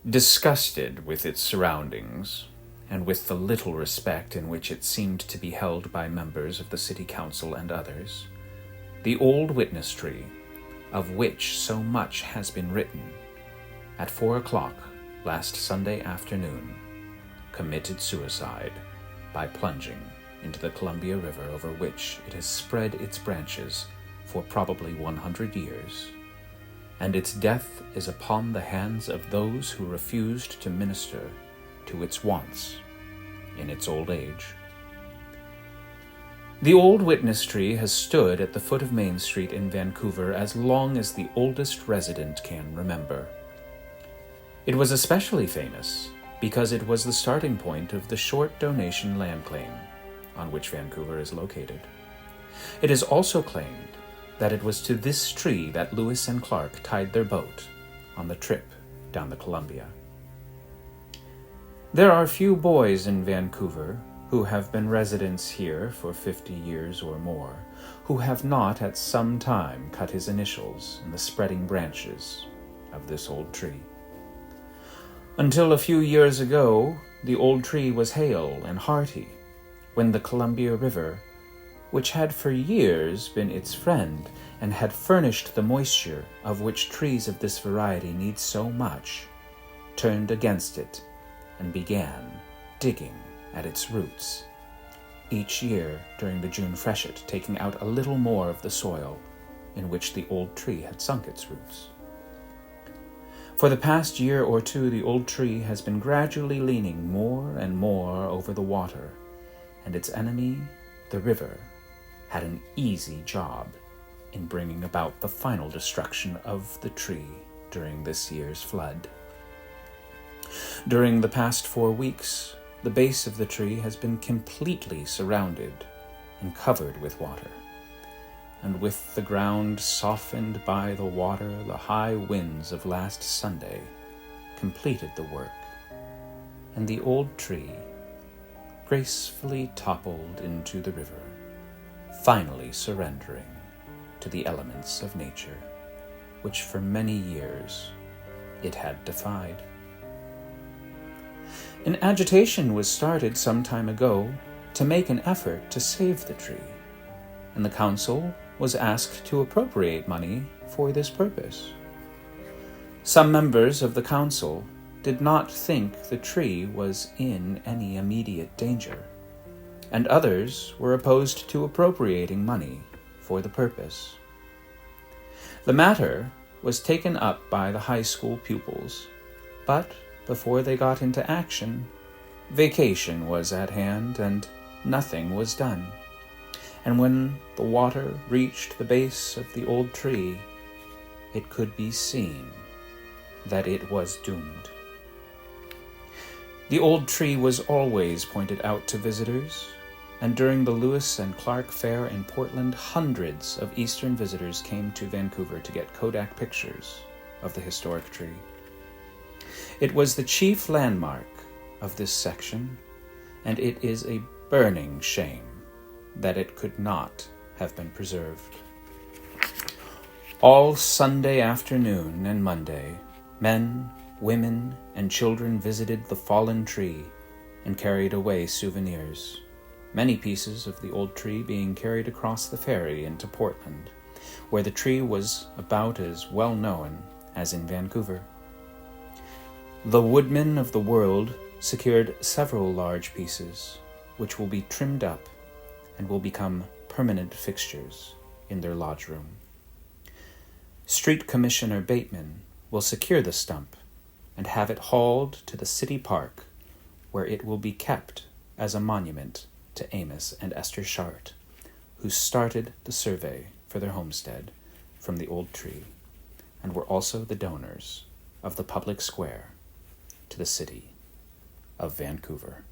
Disgusted with its surroundings, and with the little respect in which it seemed to be held by members of the city council and others, the old witness tree, of which so much has been written, at 4:00 last Sunday afternoon, committed suicide by plunging into the Columbia River, over which it has spread its branches for probably 100 years, and its death is upon the hands of those who refused to minister to its wants in its old age. The old witness tree has stood at the foot of Main Street in Vancouver as long as the oldest resident can remember. It was especially famous because it was the starting point of the short donation land claim on which Vancouver is located. It is also claimed that it was to this tree that Lewis and Clark tied their boat on the trip down the Columbia. There are few boys in Vancouver who have been residents here for 50 years or more, who have not at some time cut his initials in the spreading branches of this old tree. Until a few years ago, the old tree was hale and hearty, when the Columbia River, which had for years been its friend and had furnished the moisture of which trees of this variety need so much, turned against it and began digging at its roots, each year during the June freshet taking out a little more of the soil in which the old tree had sunk its roots. For the past year or two, the old tree has been gradually leaning more and more over the water, and its enemy, the river, had an easy job in bringing about the final destruction of the tree during this year's flood. During the past 4 weeks, the base of the tree has been completely surrounded and covered with water, and with the ground softened by the water, the high winds of last Sunday completed the work, and the old tree gracefully toppled into the river, finally surrendering to the elements of nature, which for many years it had defied. An agitation was started some time ago to make an effort to save the tree, and the council was asked to appropriate money for this purpose. Some members of the council did not think the tree was in any immediate danger, and others were opposed to appropriating money for the purpose. The matter was taken up by the high school pupils, but before they got into action, vacation was at hand and nothing was done. And when the water reached the base of the old tree, it could be seen that it was doomed. The old tree was always pointed out to visitors, and during the Lewis and Clark Fair in Portland, hundreds of Eastern visitors came to Vancouver to get Kodak pictures of the historic tree. It was the chief landmark of this section, and it is a burning shame that it could not have been preserved. All Sunday afternoon and Monday, men, women, and children visited the fallen tree and carried away souvenirs, many pieces of the old tree being carried across the ferry into Portland, where the tree was about as well known as in Vancouver. The woodmen of the world secured several large pieces, which will be trimmed up and will become permanent fixtures in their lodge room. Street Commissioner Bateman will secure the stump and have it hauled to the city park, where it will be kept as a monument to Amos and Esther Shart, who started the survey for their homestead from the old tree and were also the donors of the public square to the city of Vancouver.